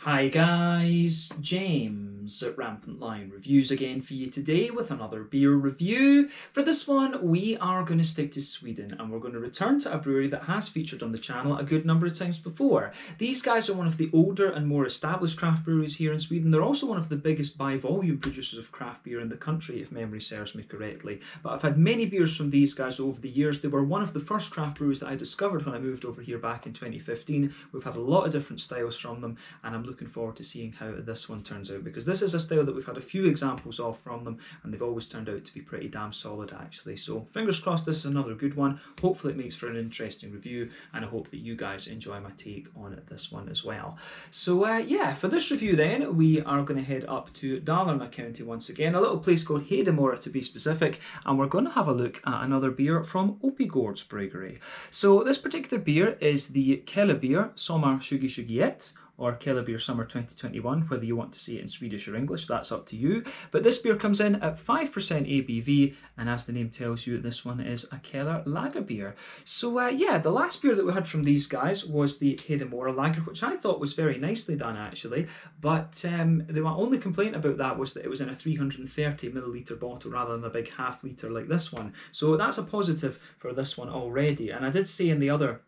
Hi guys, James at RampantLionReviews again for you today with another beer review. For this one, we are going to stick to Sweden and we're going to return to a brewery that has featured on the channel a good number of times before. These guys are one of the older and more established craft breweries here in Sweden. They're also one of the biggest by volume producers of craft beer in the country, if memory serves me correctly. But I've had many beers from these guys over the years. They were one of the first craft breweries that I discovered when I moved over here back in 2015. We've had a lot of different styles from them, and I'm looking forward to seeing how this one turns out, because this is a style that we've had a few examples of from them and they've always turned out to be pretty damn solid actually. So fingers crossed this is another good one. Hopefully it makes for an interesting review, and I hope that you guys enjoy my take on this one as well. So yeah, for this review then we are going to head up to Dalarna County once again, a little place called Hedemora to be specific, and we're going to have a look at another beer from Oppigårds Bryggeri. So this particular beer is the Kellerbier Sommar 2021, or Kellerbier Summer 2021, whether you want to say it in Swedish or English, that's up to you. But this beer comes in at 5% ABV, and as the name tells you, this one is a Keller lager beer. So yeah, the last beer that we had from these guys was the Hedemora lager, which I thought was very nicely done actually, but the only complaint about that was that it was in a 330ml bottle rather than a big half litre like this one. So that's a positive for this one already. And I did say in the other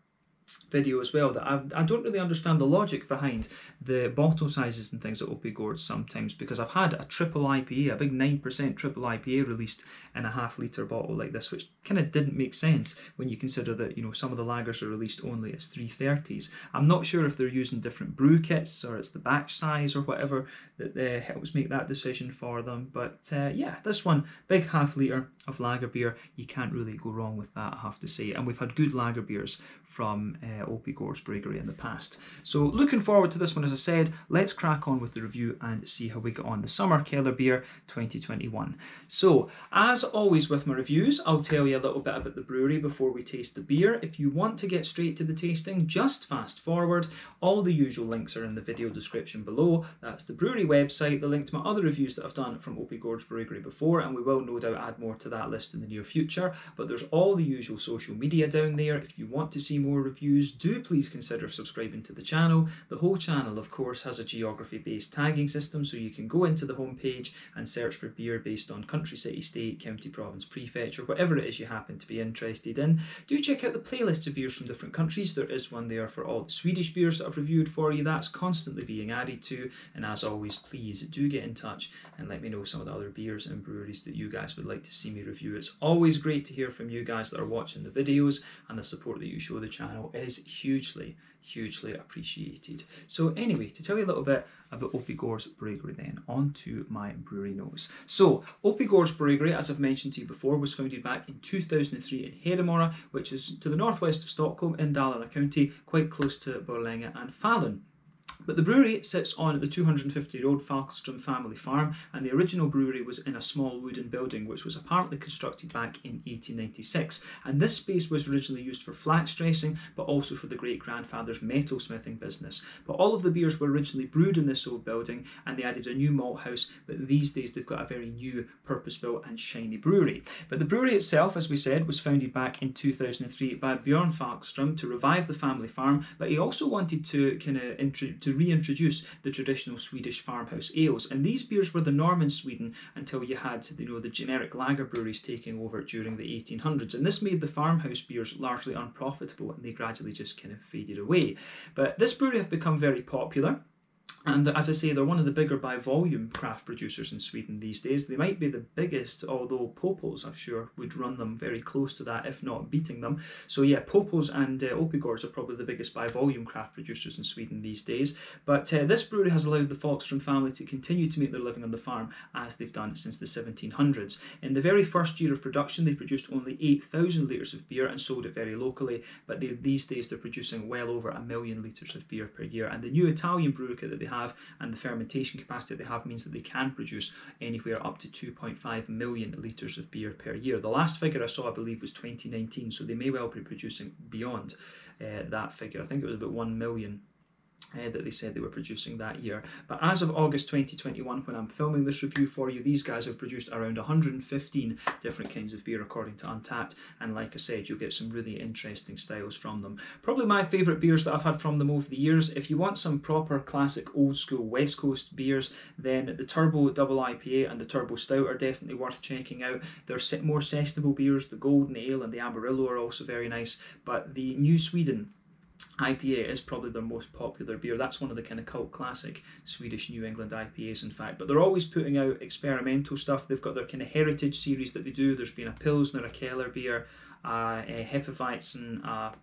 video as well that I don't really understand the logic behind the bottle sizes and things at Oppigårds sometimes, because I've had a triple IPA, a big 9% triple IPA released in a half litre bottle like this, which kind of didn't make sense when you consider that, you know, some of the lagers are released only as 330s. I'm not sure if they're using different brew kits or it's the batch size or whatever that helps make that decision for them, but yeah, this one, big half litre of lager beer, you can't really go wrong with that, I have to say. And we've had good lager beers from Oppigårds Bryggeri in the past. So looking forward to this one, as I said. Let's crack on with the review and see how we get on. The Summer Kellerbier 2021. So as always with my reviews, I'll tell you a little bit about the brewery before we taste the beer. If you want to get straight to the tasting, just fast forward. All the usual links are in the video description below. That's the brewery website, the link to my other reviews that I've done from Oppigårds Bryggeri before, and we will no doubt add more to that list in the near future. But there's all the usual social media down there. If you want to see more reviews, do please consider subscribing to the channel. The whole channel, of course, has a geography-based tagging system, so you can go into the homepage and search for beer based on country, city, state, county, province, prefecture, whatever it is you happen to be interested in. Do check out the playlist of beers from different countries. There is one there for all the Swedish beers that I've reviewed for you. That's constantly being added to, and as always, please do get in touch and let me know some of the other beers and breweries that you guys would like to see me review. It's always great to hear from you guys that are watching the videos, and the support that you show the channel is hugely appreciated. So anyway, to tell you a little bit about Oppigårds Bryggeri then, on to my brewery notes. So Oppigårds Bryggeri, as I've mentioned to you before, was founded back in 2003 in Hedemora, which is to the northwest of Stockholm in Dalarna County, quite close to Borlänge and Falun. But the brewery sits on the 250-year-old Falkström family farm, and the original brewery was in a small wooden building which was apparently constructed back in 1896. And this space was originally used for flax dressing, but also for the great-grandfather's metalsmithing business. But all of the beers were originally brewed in this old building, and they added a new malt house, but these days they've got a very new, purpose-built and shiny brewery. But the brewery itself, as we said, was founded back in 2003 by Björn Falkström to revive the family farm, but he also wanted to reintroduce the traditional Swedish farmhouse ales, and these beers were the norm in Sweden until you had, you know, the generic lager breweries taking over during the 1800s, and this made the farmhouse beers largely unprofitable, and they gradually just kind of faded away. But this brewery have become very popular. And as I say, they're one of the bigger by volume craft producers in Sweden these days. They might be the biggest, although Poppels, I'm sure, would run them very close to that, if not beating them. So yeah, Poppels and Oppigårds are probably the biggest by volume craft producers in Sweden these days. But this brewery has allowed the Falkström family to continue to make their living on the farm as they've done since the 1700s. In the very first year of production, they produced only 8,000 litres of beer and sold it very locally, but these days they're producing well over 1 million litres of beer per year. And the new Italian brew kit that they have and the fermentation capacity they have means that they can produce anywhere up to 2.5 million litres of beer per year. The last figure I saw, I believe, was 2019, so they may well be producing beyond that figure. I think it was about 1 million that they said they were producing that year. But as of August 2021, when I'm filming this review for you, these guys have produced around 115 different kinds of beer according to Untappd, and like I said, you'll get some really interesting styles from them. Probably my favourite beers that I've had from them over the years. If you want some proper classic old school West Coast beers, then the Turbo Double IPA and the Turbo Stout are definitely worth checking out. They're more sessionable beers. The Golden Ale and the Amarillo are also very nice, but the New Sweden IPA is probably their most popular beer. That's one of the kind of cult classic Swedish New England IPAs, in fact. But they're always putting out experimental stuff. They've got their kind of heritage series that they do. There's been a Pilsner, a Kellerbier, a Hefeweizen, a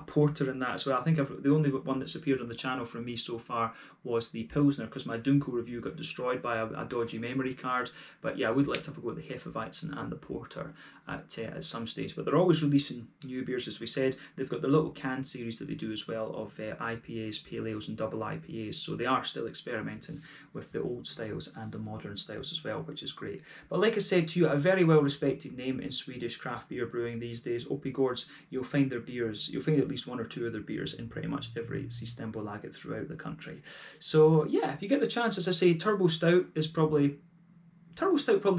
porter in that as well. I think the only one that's appeared on the channel from me so far was the Pilsner, because my Dunkel review got destroyed by a dodgy memory card. But yeah, I would like to have a go at the Hefeweizen and the porter at some stage. But they're always releasing new beers, as we said. They've got their little can series that they do as well of IPAs, pale ales and double IPAs. So they are still experimenting with the old styles and the modern styles as well, which is great. But like I said to you, a very well respected name in Swedish craft beer brewing these days. Oppigårds, you'll find their beers, you'll find at least one or two of their beers in pretty much every Systembolaget throughout the country. So yeah, if you get the chance, as I say, Turbo Stout probably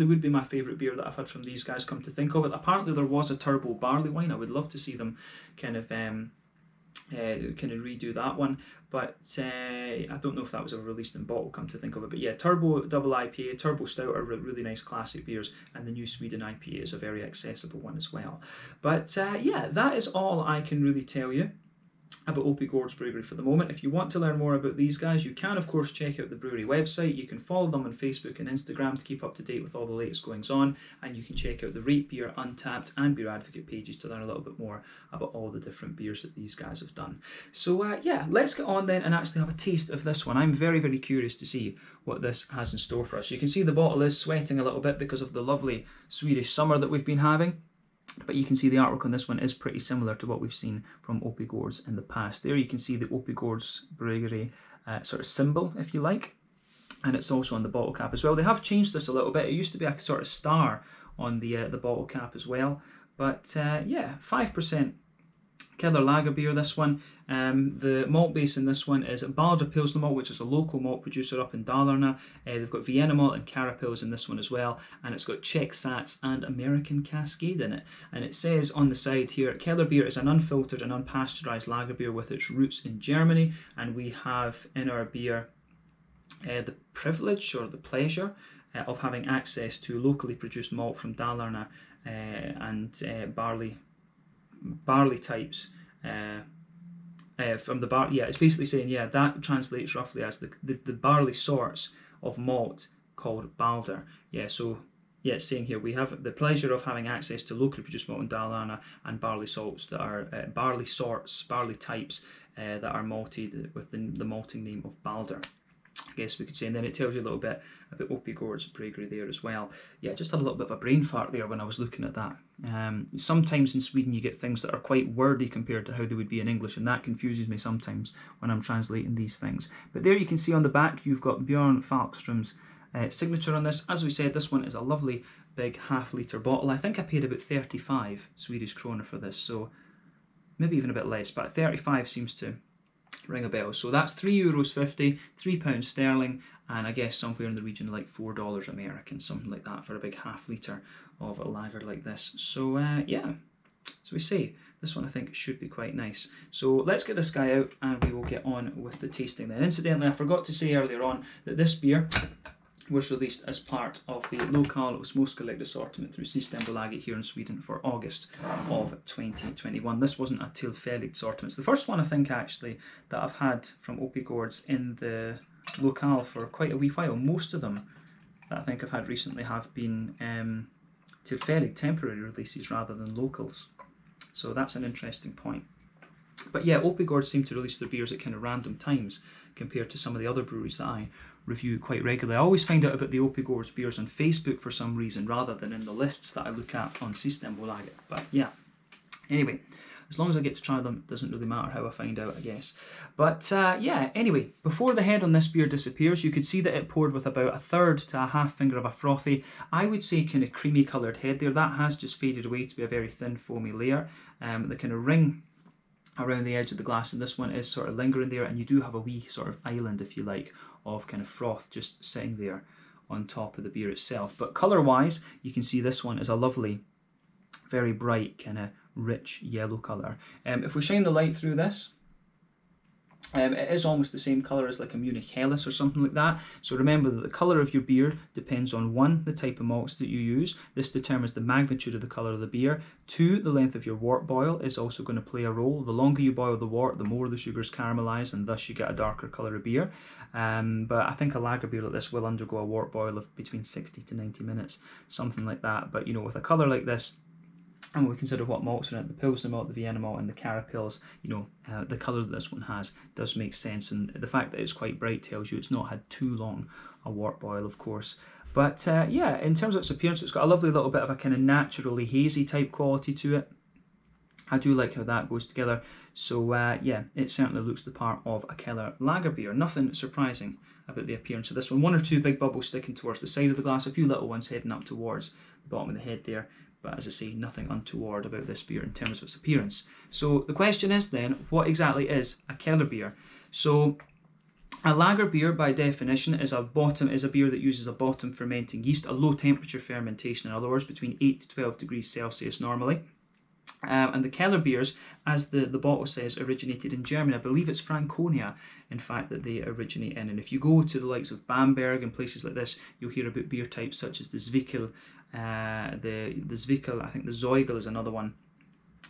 would be my favourite beer that I've had from these guys, come to think of it. Apparently there was a Turbo Barley Wine. I would love to see them kind of redo that one, but I don't know if that was ever released in bottle, come to think of it. But yeah, Turbo Double IPA, Turbo Stout are really nice classic beers, and the New Sweden IPA is a very accessible one as well. But yeah, that is all I can really tell you about Oppigårds Bryggeri for the moment. If you want to learn more about these guys, you can of course check out the brewery website. You can follow them on Facebook and Instagram to keep up to date with all the latest goings on, and you can check out the Rate Beer, Untappd and Beer Advocate pages to learn a little bit more about all the different beers that these guys have done. So yeah, let's get on then and actually have a taste of this one. I'm very, very curious to see what this has in store for us. You can see the bottle is sweating a little bit because of the lovely Swedish summer that we've been having. But you can see the artwork on this one is pretty similar to what we've seen from Oppigårds in the past. There you can see the Oppigårds Bryggeri sort of symbol, if you like. And it's also on the bottle cap as well. They have changed this a little bit. It used to be a sort of star on the bottle cap as well. But yeah, 5% Keller Lager beer, this one. The malt base in this one is Balder Pilsner malt, which is a local malt producer up in Dalarna. They've got Vienna malt and Carapils in this one as well, and it's got Czech Sats and American Cascade in it. And it says on the side here, Keller beer is an unfiltered and unpasteurized lager beer with its roots in Germany, and we have in our beer the privilege or the pleasure of having access to locally produced malt from Dalarna and barley types from the bar. Yeah, it's basically saying, yeah, that translates roughly as the barley sorts of malt called Balder. Yeah, so yeah, it's saying here we have the pleasure of having access to locally produced malt in Dalarna and barley salts that are barley types that are malted with the malting name of Balder, I guess we could say. And then it tells you a little bit about Oppigårds Bryggeri there as well. Yeah, just had a little bit of a brain fart there when I was looking at that. Sometimes in Sweden you get things that are quite wordy compared to how they would be in English, and that confuses me sometimes when I'm translating these things. But there you can see on the back you've got Björn Falkström's signature on this. As we said, this one is a lovely big half-litre bottle. I think I paid about 35 Swedish kronor for this, so maybe even a bit less, but 35 seems to ring a bell. So that's €3.50, £3 sterling, and I guess somewhere in the region of like $4 American, something like that, for a big half litre of a lager like this. So yeah, so we say this one I think should be quite nice. So let's get this guy out and we will get on with the tasting then. Incidentally, I forgot to say earlier on that this beer was released as part of the Lokal Småskalig assortment through Systembolaget here in Sweden for August of 2021. This wasn't a tillfälligt assortment. It's the first one I think actually that I've had from Oppigårds in the Lokal for quite a wee while. Most of them that I think I've had recently have been tillfälligt, temporary releases rather than locals. So that's an interesting point. But yeah, Oppigårds seem to release their beers at kind of random times compared to some of the other breweries that I review quite regularly. I always find out about the Oppigårds beers on Facebook for some reason rather than in the lists that I look at on Systembolaget. But yeah, anyway, as long as I get to try them, it doesn't really matter how I find out, I guess. But yeah, anyway, before the head on this beer disappears, you could see that it poured with about a third to a half finger of a frothy, I would say kind of creamy coloured head there. That has just faded away to be a very thin foamy layer. The kind of ring around the edge of the glass, and this one is sort of lingering there, and you do have a wee sort of island, if you like, of kind of froth just sitting there on top of the beer itself. But colour wise, you can see this one is a lovely, very bright, kind of rich yellow colour. If we shine the light through this, it is almost the same colour as like a Munich Helles or something like that. So remember that the colour of your beer depends on 1, the type of malts that you use. This determines the magnitude of the colour of the beer. 2, the length of your wort boil is also going to play a role. The longer you boil the wort, the more the sugars caramelise, and thus you get a darker colour of beer. But I think a lager beer like this will undergo a wort boil of between 60 to 90 minutes, something like that. But you know, with a colour like this, and when we consider what malts are in it, the Pilsner malt, the Vienna malt, and the Carapils, you know, the colour that this one has does make sense. And the fact that it's quite bright tells you it's not had too long a wort boil, of course. But yeah, in terms of its appearance, it's got a lovely little bit of a kind of naturally hazy type quality to it. I do like how that goes together. So yeah, it certainly looks the part of a Keller lager beer. Nothing surprising about the appearance of this one. 1 or 2 big bubbles sticking towards the side of the glass, a few little ones heading up towards the bottom of the head there. But as I say, nothing untoward about this beer in terms of its appearance. So the question is then, what exactly is a Keller beer? So a lager beer, by definition, is a beer that uses a bottom fermenting yeast, a low temperature fermentation, in other words, between 8 to 12 degrees Celsius normally. And the Keller beers, as the bottle says, originated in Germany. I believe it's Franconia, in fact, that they originate in. And if you go to the likes of Bamberg and places like this, you'll hear about beer types such as the Zwickel, the Zwickel, I think the Zeugel is another one.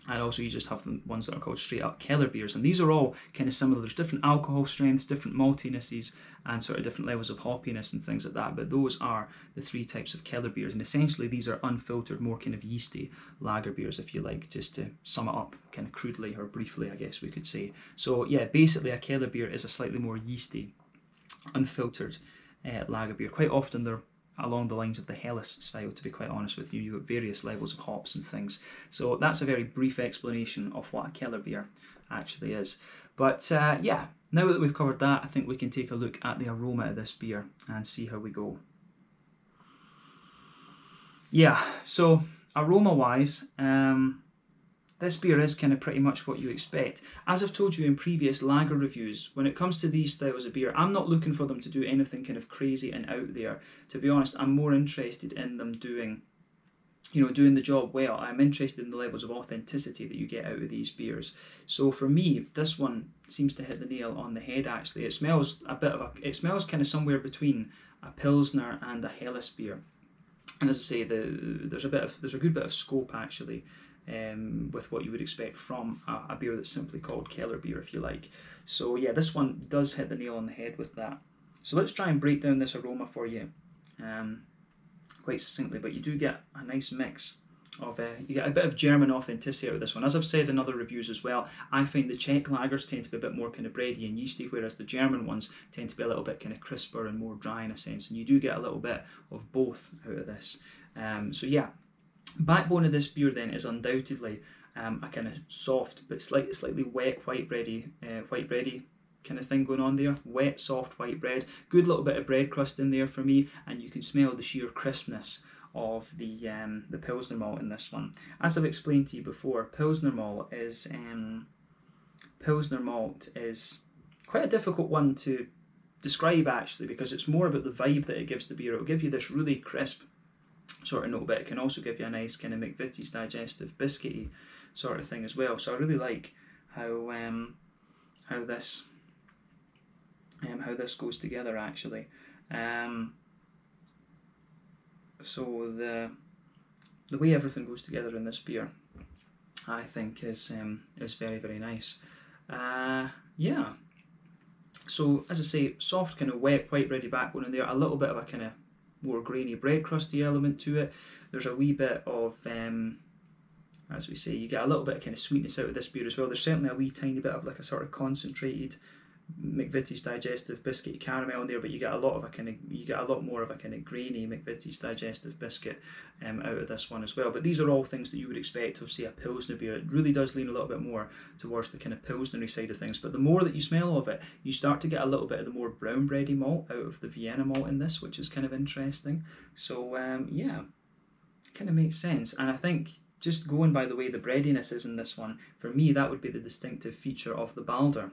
And also you just have the ones that are called straight up Keller beers. And these are all kind of similar. There's different alcohol strengths, different maltinesses, and sort of different levels of hoppiness and things like that. But those are the 3 types of Keller beers. And essentially these are unfiltered, more kind of yeasty lager beers, if you like, just to sum it up kind of crudely or briefly, I guess we could say. So yeah, basically a Keller beer is a slightly more yeasty, unfiltered lager beer. Quite often they're along the lines of the Helles style, to be quite honest with you. You've got various levels of hops and things. So that's a very brief explanation of what a Keller beer actually is. But yeah, now that we've covered that, I think we can take a look at the aroma of this beer and see how we go. Yeah, so aroma-wise, this beer is kind of pretty much what you expect. As I've told you in previous lager reviews, when it comes to these styles of beer, I'm not looking for them to do anything kind of crazy and out there. To be honest, I'm more interested in them doing the job well. I'm interested in the levels of authenticity that you get out of these beers. So for me, this one seems to hit the nail on the head actually. It smells kind of somewhere between a Pilsner and a Helles beer. And as I say, there's a good bit of scope actually. With what you would expect from a beer that's simply called Keller beer, if you like. So yeah, this one does hit the nail on the head with that. So let's try and break down this aroma for you quite succinctly, but you do get a nice mix of, you get a bit of German authenticity out of this one. As I've said in other reviews as well, I find the Czech lagers tend to be a bit more kind of bready and yeasty, whereas the German ones tend to be a little bit kind of crisper and more dry in a sense, and you do get a little bit of both out of this. So yeah, backbone of this beer then is undoubtedly a kind of soft but slightly wet white bready kind of thing going on there. Wet, soft white bread. Good little bit of bread crust in there for me, and you can smell the sheer crispness of the Pilsner malt in this one. As I've explained to you before, Pilsner malt is quite a difficult one to describe actually, because it's more about the vibe that it gives the beer. It'll give you this really crisp sort of note, but it can also give you a nice kind of McVitie's digestive biscuity sort of thing as well. So I really like how this goes together actually. So the way everything goes together in this beer, I think is very, very nice. Yeah. So as I say, soft kind of wet white bready backbone in there, a little bit of a kind of more grainy bread crusty element to it. There's a wee bit of, as we say, you get a little bit of kind of sweetness out of this beer as well. There's certainly a wee tiny bit of like a sort of concentrated McVitie's digestive biscuit caramel in there, but you get a lot more of a kind of grainy McVitie's digestive biscuit out of this one as well. But these are all things that you would expect of, say, a Pilsner beer. It really does lean a little bit more towards the kind of Pilsnery side of things. But the more that you smell of it, you start to get a little bit of the more brown bready malt out of the Vienna malt in this, which is kind of interesting. So yeah, kind of makes sense. And I think just going by the way the breadiness is in this one, for me that would be the distinctive feature of the Balder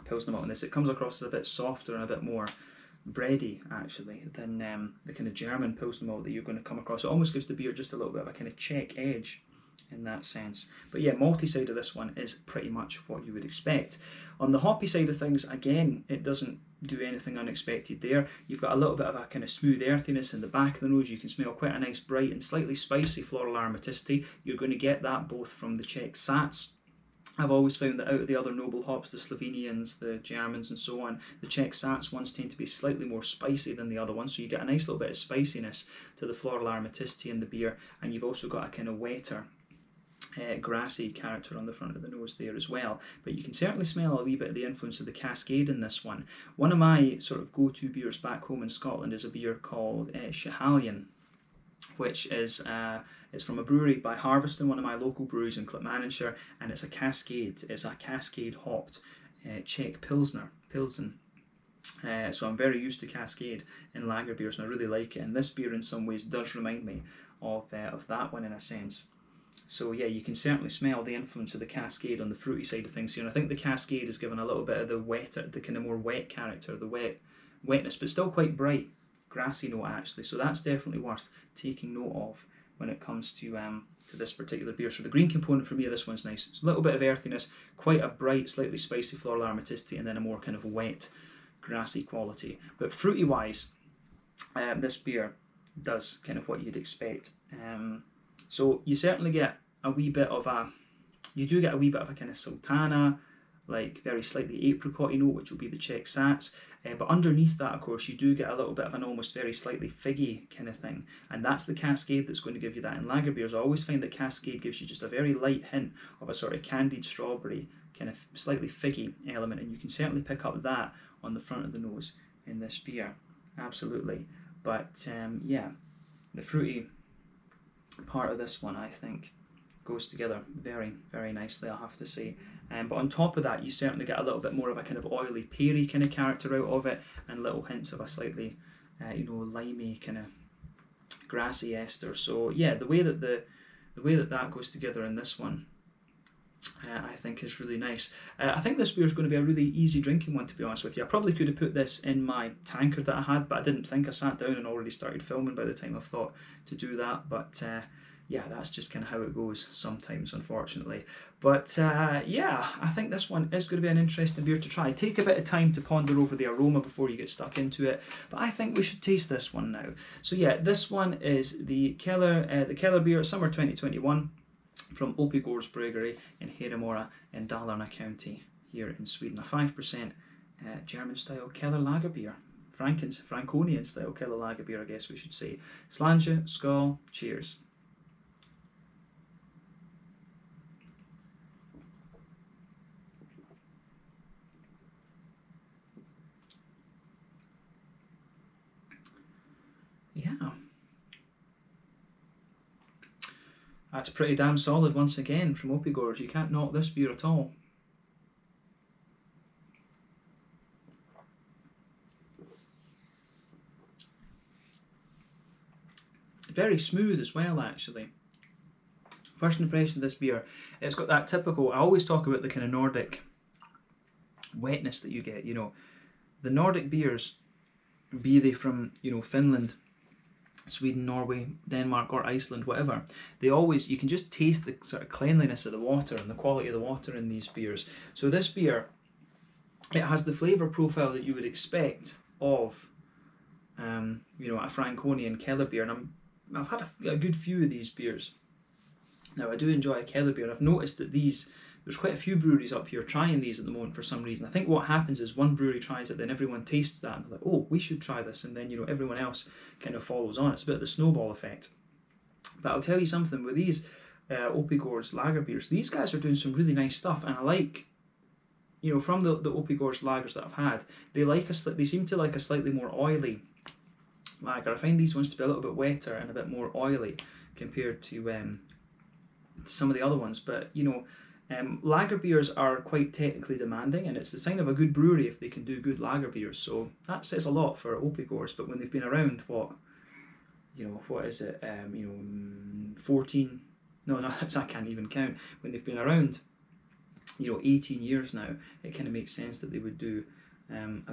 Pilsner malt in this. It comes across as a bit softer and a bit more bready actually than the kind of German Pilsner malt that you're going to come across. It almost gives the beer just a little bit of a kind of Czech edge in that sense. But yeah, malty side of this one is pretty much what you would expect. On the hoppy side of things, again, it doesn't do anything unexpected there. You've got a little bit of a kind of smooth earthiness in the back of the nose. You can smell quite a nice bright and slightly spicy floral aromaticity. You're going to get that both from the Czech Sats. I've always found that out of the other noble hops, the Slovenians, the Germans and so on, the Czech Sats ones tend to be slightly more spicy than the other ones, so you get a nice little bit of spiciness to the floral aromaticity in the beer, and you've also got a kind of wetter, grassy character on the front of the nose there as well. But you can certainly smell a wee bit of the influence of the Cascade in this one. One of my sort of go-to beers back home in Scotland is a beer called Schiehallion, which is it's from a brewery by Harveston, one of my local breweries in Clackmannanshire, and it's a Cascade. It's a Cascade hopped Czech Pilsen. So I'm very used to Cascade in lager beers, and I really like it. And this beer in some ways does remind me of that one in a sense. So yeah, you can certainly smell the influence of the Cascade on the fruity side of things here. And I think the Cascade is given a little bit of the wetter, the kind of more wet character, the wetness, but still quite bright, grassy note actually. So that's definitely worth taking note of when it comes to this particular beer. So the green component for me of this one's nice. It's a little bit of earthiness, quite a bright, slightly spicy floral aromaticity, and then a more kind of wet, grassy quality. But fruity wise, this beer does kind of what you'd expect. So you certainly get a wee bit of a kind of sultana, like very slightly apricot-y note, which will be the Czech Sats. But underneath that, of course, you do get a little bit of an almost very slightly figgy kind of thing. And that's the Cascade that's going to give you that in lager beers. I always find that Cascade gives you just a very light hint of a sort of candied strawberry, kind of slightly figgy element. And you can certainly pick up that on the front of the nose in this beer. Absolutely. But yeah, the fruity part of this one, I think, goes together very, very nicely, I'll have to say. But on top of that, you certainly get a little bit more of a kind of oily, peary kind of character out of it, and little hints of a slightly, limey kind of grassy ester. So yeah, the way that that goes together in this one, I think is really nice. I think this beer is going to be a really easy drinking one, to be honest with you. I probably could have put this in my tankard that I had, but I didn't think. I sat down and already started filming by the time I thought to do that. But yeah, that's just kind of how it goes sometimes, unfortunately. But yeah, I think this one is going to be an interesting beer to try. Take a bit of time to ponder over the aroma before you get stuck into it, but I think we should taste this one now. So yeah, this one is the Kellerbier Sommar 2021 from Oppigårds Bryggeri in Hedemora in Dalarna County here in Sweden. A 5% German-style Keller lager beer. Franconian-style Keller lager beer, I guess we should say. Slange, skål, cheers. Yeah. That's pretty damn solid once again from Oppigårds. You can't knock this beer at all. Very smooth as well, actually. First impression of this beer, it's got that typical, I always talk about the kind of Nordic wetness that you get, you know. The Nordic beers, be they from, Finland, Sweden, Norway, Denmark or Iceland, whatever, you can just taste the sort of cleanliness of the water and the quality of the water in these beers. So this beer, it has the flavour profile that you would expect of, a Franconian Keller beer, and I've had a good few of these beers. Now I do enjoy a Keller beer. I've noticed that there's quite a few breweries up here trying these at the moment for some reason. I think what happens is one brewery tries it, then everyone tastes that and they're like, oh, we should try this, and then everyone else kind of follows on. It's a bit of the snowball effect. But I'll tell you something, with these Oppigårds lager beers, these guys are doing some really nice stuff, and I like, from the Oppigårds lagers that I've had, they seem to like a slightly more oily lager. I find these ones to be a little bit wetter and a bit more oily compared to some of the other ones, but lager beers are quite technically demanding, and it's the sign of a good brewery if they can do good lager beers. So that says a lot for Oppigårds. But when they've been around, 14 no, I can't even count, when they've been around, 18 years now, it kind of makes sense that they would do a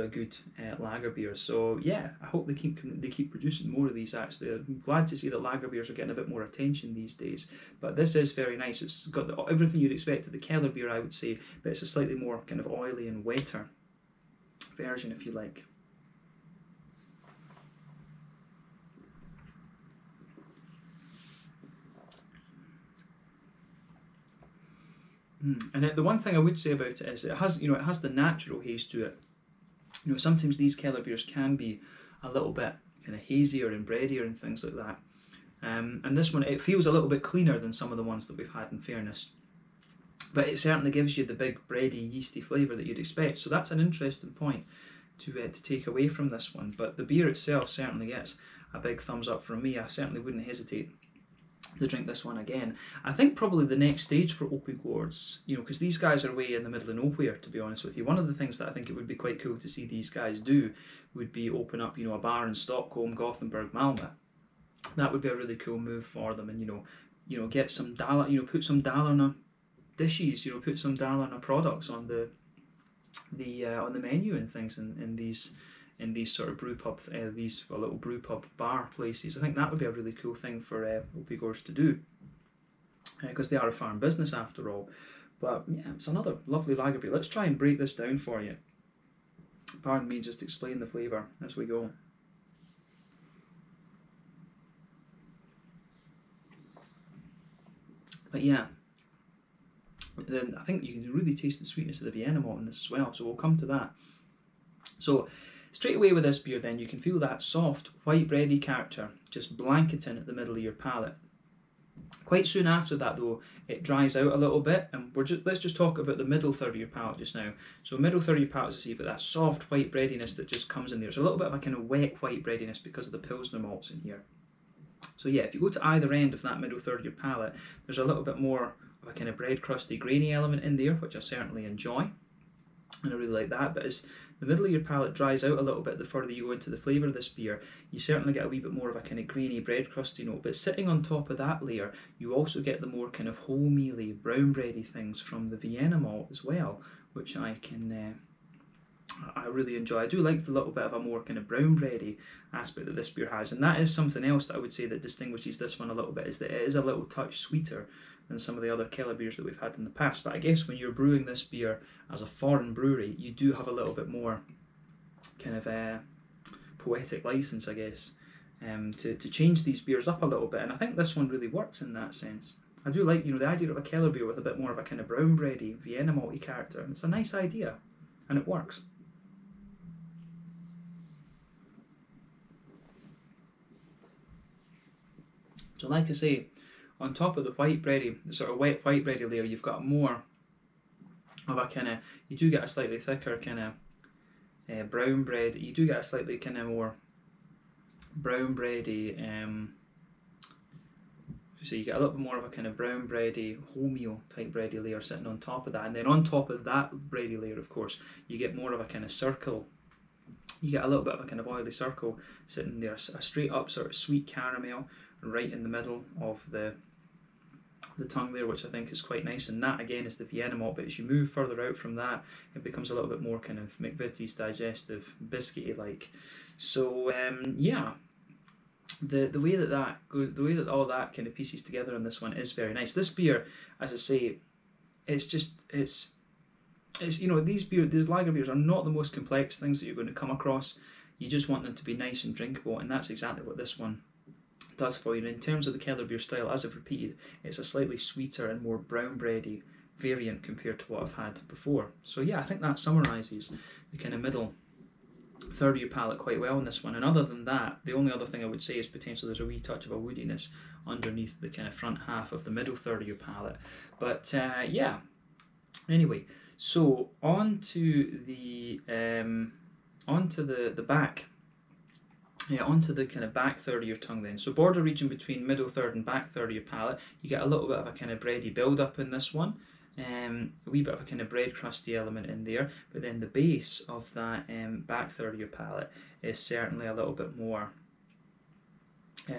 good lager beer. So yeah, I hope they keep producing more of these. Actually, I'm glad to see that lager beers are getting a bit more attention these days. But this is very nice. It's got everything you'd expect of the Kellerbier, I would say, but it's a slightly more kind of oily and wetter version, if you like. And the one thing I would say about it is it has the natural haze to it. Sometimes these Kellerbiers can be a little bit kind of hazier and breadier and things like that. And this one, it feels a little bit cleaner than some of the ones that we've had, in fairness. But it certainly gives you the big bready, yeasty flavour that you'd expect. So that's an interesting point to take away from this one. But the beer itself certainly gets a big thumbs up from me. I certainly wouldn't hesitate to drink this one again. I think probably the next stage for Oppigårds, because these guys are way in the middle of nowhere, to be honest with you. One of the things that I think it would be quite cool to see these guys do would be open up, a bar in Stockholm, Gothenburg, Malmö. That would be a really cool move for them, and get some put some Dalarna dishes, put some Dalarna products on the menu and things in these sort of brew pub, these little brew pub bar places. I think that would be a really cool thing for Oppigårds to do, because they are a farm business after all. But yeah, it's another lovely lager beer. Let's try and break this down for you. Pardon me, just explain the flavour as we go. But yeah, then I think you can really taste the sweetness of the Vienna malt in this as well, so we'll come to that. So straight away with this beer then, you can feel that soft, white bready character just blanketing at the middle of your palate. Quite soon after that though, it dries out a little bit, and let's just talk about the middle third of your palate just now. So middle third of your palate, you've got that soft white breadiness that just comes in there. There's a little bit of a kind of wet white breadiness because of the Pilsner malts in here. So yeah, if you go to either end of that middle third of your palate, there's a little bit more of a kind of bread crusty grainy element in there, which I certainly enjoy, and I really like that. But as the middle of your palate dries out a little bit the further you go into the flavour of this beer, you certainly get a wee bit more of a kind of grainy bread crusty note. But sitting on top of that layer, you also get the more kind of wholemeally, brown bready things from the Vienna malt as well, which I really enjoy. I do like the little bit of a more kind of brown bready aspect that this beer has, and that is something else that I would say that distinguishes this one a little bit, is that it is a little touch sweeter than some of the other Kellerbiers that we've had in the past. But I guess when you're brewing this beer as a foreign brewery, you do have a little bit more kind of poetic license, I guess, to change these beers up a little bit, and I think this one really works in that sense. I do like the idea of a Kellerbier with a bit more of a kind of brown bready, Vienna malty character. It's a nice idea, and it works. So like I say, on top of the white bready, the sort of wet white bready layer, you've got more of a kind of, you do get a slightly thicker kind of brown bread. You do get a slightly kind of more brown bready, so you get a little bit more of a kind of brown bready, wholemeal type bready layer sitting on top of that. And then on top of that bready layer, of course, you get more of a kind of circle. You get a little bit of a kind of oily circle sitting there, a straight up sort of sweet caramel right in the middle of the tongue there, which I think is quite nice. And that again is the Vienna malt, but as you move further out from that, it becomes a little bit more kind of McVitie's digestive, biscuity like. So yeah, the way that all that kind of pieces together in this one is very nice. This beer, as I say, it's these lager beers are not the most complex things that you're going to come across. You just want them to be nice and drinkable, and that's exactly what this one does for you. And in terms of the Kellerbier style, as I've repeated, it's a slightly sweeter and more brown bready variant compared to what I've had before. So yeah, I think that summarises the kind of middle third of your palate quite well in this one. And other than that, the only other thing I would say is potentially there's a wee touch of a woodiness underneath the kind of front half of the middle third of your palate. But yeah, anyway, so on to the back. Yeah, onto the kind of back third of your tongue then. So border region between middle third and back third of your palate, you get a little bit of a kind of bready build up in this one. A wee bit of a kind of bread crusty element in there, but then the base of that back third of your palate is certainly a little bit more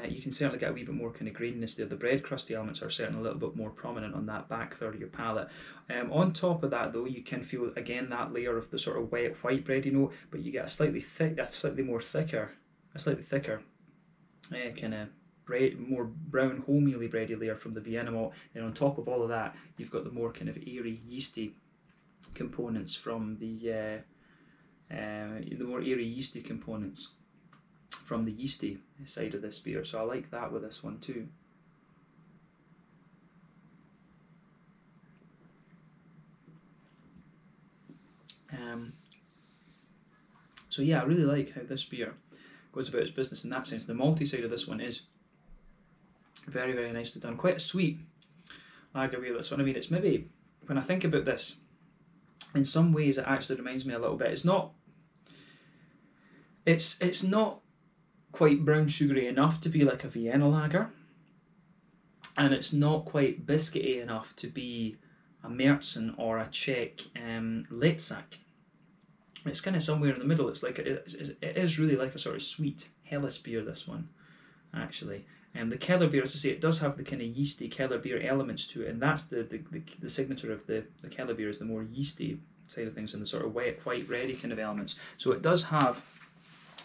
You can certainly get a wee bit more kind of graininess there. The bread crusty elements are certainly a little bit more prominent on that back third of your palate. On top of that though, you can feel again that layer of the sort of wet white bready note, but you get a slightly thicker kind of bread, more brown wholemeally bready layer from the Vienna malt. And on top of all of that, you've got the more kind of airy yeasty components from the yeasty side of this beer, so I like that with this one too. So yeah, I really like how this beer goes about its business in that sense. The malty side of this one is very, very nicely done. Quite a sweet lager beer, this one. I mean, it's maybe, when I think about this, in some ways it actually reminds me a little bit. It's not quite brown sugary enough to be like a Vienna lager, and it's not quite biscuity enough to be a Märzen or a Czech Letsak. It's kind of somewhere in the middle. It's like it is really like a sort of sweet Helles beer, this one, actually. The Kellerbier, as I say, it does have the kind of yeasty Kellerbier elements to it, and that's the signature of the Kellerbier, is the more yeasty side of things and the sort of wet, white, ready kind of elements. So it does have,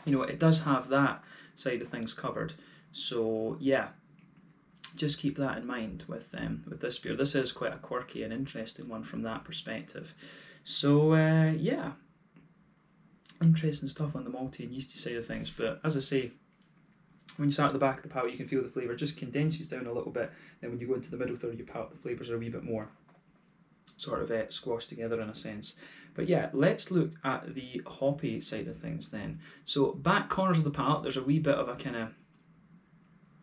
it does have that side of things covered. So yeah, just keep that in mind with this beer. This is quite a quirky and interesting one from that perspective. So yeah, interesting stuff on the malty and yeasty side of things. But as I say, when you start at the back of the palate, you can feel the flavour just condenses down a little bit. Then when you go into the middle third of your palate, the flavours are a wee bit more sort of squashed together in a sense. But yeah, let's look at the hoppy side of things then. So back corners of the palate, there's a wee bit of a kind of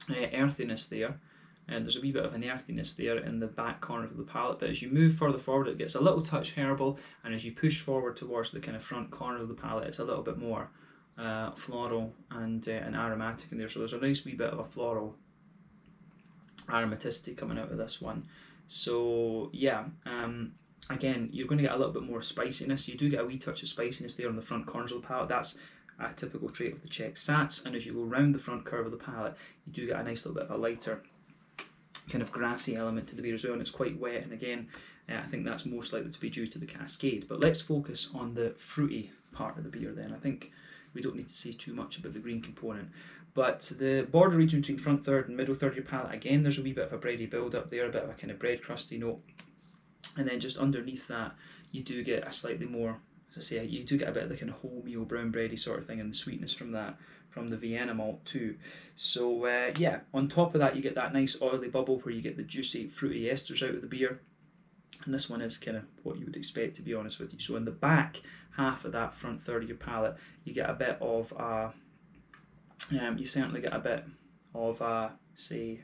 earthiness there, and there's a wee bit of an earthiness there in the back corners of the palate. But as you move further forward, it gets a little touch herbal, and as you push forward towards the kind of front corner of the palate, it's a little bit more floral and aromatic in there. So there's a nice wee bit of a floral aromaticity coming out of this one. So yeah, again, you're going to get a little bit more spiciness. You do get a wee touch of spiciness there on the front corners of the palate. That's a typical trait of the Czech Sats. And as you go round the front curve of the palate, you do get a nice little bit of a lighter kind of grassy element to the beer as well. And it's quite wet. And again, I think that's most likely to be due to the cascade. But let's focus on the fruity part of the beer then. I think we don't need to say too much about the green component. But the border region between front third and middle third of your palate, again, there's a wee bit of a bready build up there, a bit of a kind of bread crusty note. And then just underneath that, you do get a slightly more, as I say, you do get a bit of the kind of wholemeal brown bready sort of thing, and the sweetness from that, from the Vienna malt too. So yeah, on top of that, you get that nice oily bubble where you get the juicy, fruity esters out of the beer. And this one is kind of what you would expect, to be honest with you. So in the back half of that front third of your palate, you get a bit of a, you certainly get a bit of a, say,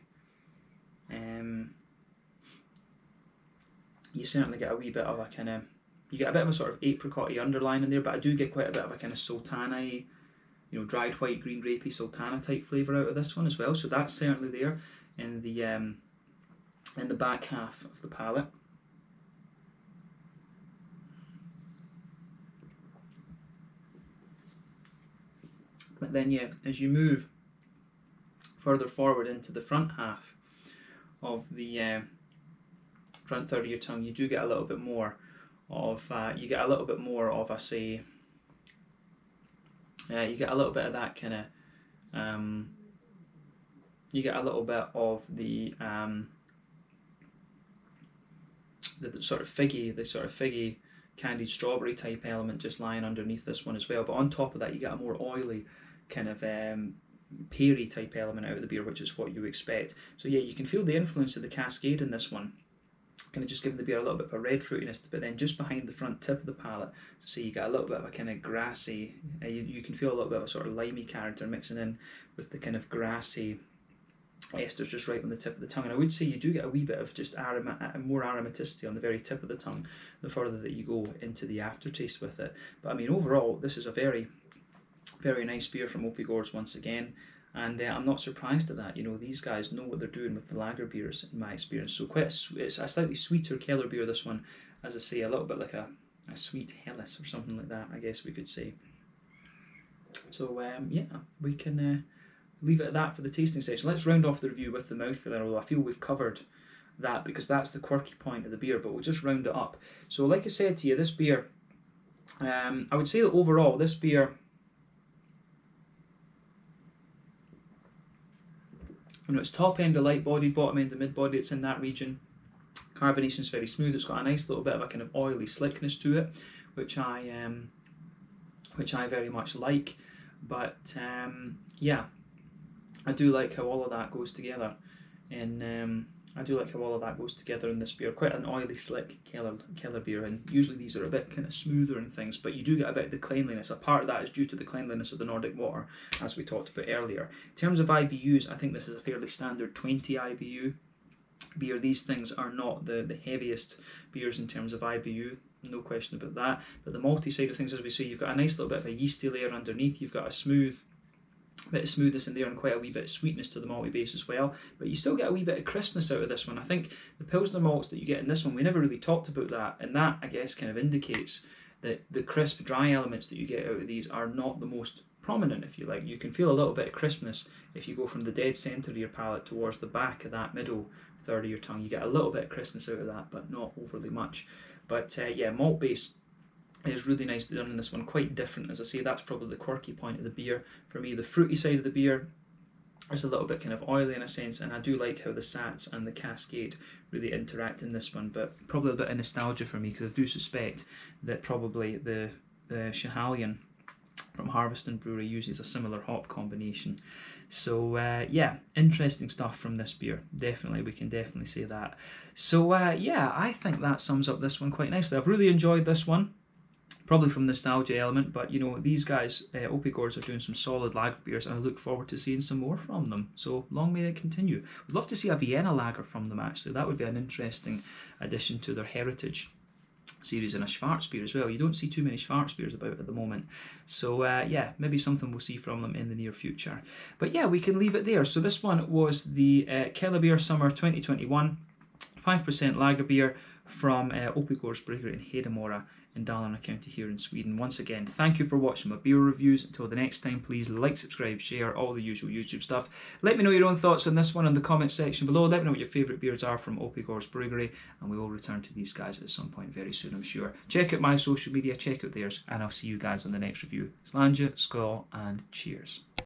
you certainly get a wee bit of a kind of, you get a bit of a sort of apricot-y underline in there, but I do get quite a bit of a kind of sultana-y, dried white, green grapey sultana type flavour out of this one as well. So that's certainly there in the back half of the palate. But then yeah, as you move further forward into the front half of the front third of your tongue, you do get a little bit more of you get a little bit more of a, say, you get a little bit of that kind of you get a little bit of the sort of figgy candied strawberry type element just lying underneath this one as well. But on top of that, you get a more oily kind of peary type element out of the beer, which is what you expect. So yeah, you can feel the influence of the cascade in this one, kind of just giving the beer a little bit of a red fruitiness, but then just behind the front tip of the palate, so you get a little bit of a kind of grassy, you can feel a little bit of a sort of limey character mixing in with the kind of grassy esters just right on the tip of the tongue. And I would say you do get a wee bit of just more aromaticity on the very tip of the tongue the further that you go into the aftertaste with it. But I mean, overall, this is a very, very nice beer from Oppigårds once again. And I'm not surprised at that. These guys know what they're doing with the lager beers, in my experience. So it's a slightly sweeter Kellerbier, this one. As I say, a little bit like a sweet Helles or something like that, I guess we could say. So yeah, we can leave it at that for the tasting section. Let's round off the review with the mouthfeel, although I feel we've covered that because that's the quirky point of the beer, but we'll just round it up. So like I said to you, this beer, I would say that overall this beer, it's top end of light body, bottom end of mid body, it's in that region. Carbonation is very smooth, it's got a nice little bit of a kind of oily slickness to it, which I very much like. But yeah, I do like how all of that goes together in this beer. Quite an oily, slick Kellerbier, and usually these are a bit kind of smoother and things, but you do get a bit of the cleanliness. A part of that is due to the cleanliness of the Nordic water, as we talked about earlier. In terms of IBUs, I think this is a fairly standard 20 IBU beer. These things are not the heaviest beers in terms of IBU, no question about that. But the malty side of things, as we say, you've got a nice little bit of a yeasty layer underneath. You've got a smooth bit of smoothness in there and quite a wee bit of sweetness to the malty base as well, but you still get a wee bit of crispness out of this one. I think the Pilsner malts that you get in this one, we never really talked about that, and that I guess kind of indicates that the crisp dry elements that you get out of these are not the most prominent, if you like. You can feel a little bit of crispness if you go from the dead centre of your palate towards the back of that middle third of your tongue. You get a little bit of crispness out of that, but not overly much. But yeah, malt base is really nicely done in this one, quite different. As I say, that's probably the quirky point of the beer for me. The fruity side of the beer is a little bit kind of oily in a sense, and I do like how the Sats and the Cascade really interact in this one, but probably a bit of nostalgia for me because I do suspect that probably the Schiehallion from Harveston Brewery uses a similar hop combination. So yeah, interesting stuff from this beer. Definitely, we can definitely say that. So yeah, I think that sums up this one quite nicely. I've really enjoyed this one. Probably from the nostalgia element, but you know, these guys, Oppigårds, are doing some solid lager beers, and I look forward to seeing some more from them. So long may it continue. We'd love to see a Vienna lager from them, actually. That would be an interesting addition to their heritage series, and a Schwarzbier as well. You don't see too many Schwarzbiers about at the moment. So yeah, maybe something we'll see from them in the near future. But yeah, we can leave it there. So this one was the Kellerbier Sommar 2021, 5% lager beer from Oppigårds Bryggeri in Hedemora in Dalarna County here in Sweden. Once again, thank you for watching my beer reviews. Until the next time, please like, subscribe, share, all the usual YouTube stuff. Let me know your own thoughts on this one in the comment section below. Let me know what your favourite beers are from Oppigårds Bryggeri, and we will return to these guys at some point very soon, I'm sure. Check out my social media, check out theirs, and I'll see you guys on the next review. Slàinte, skål, and cheers.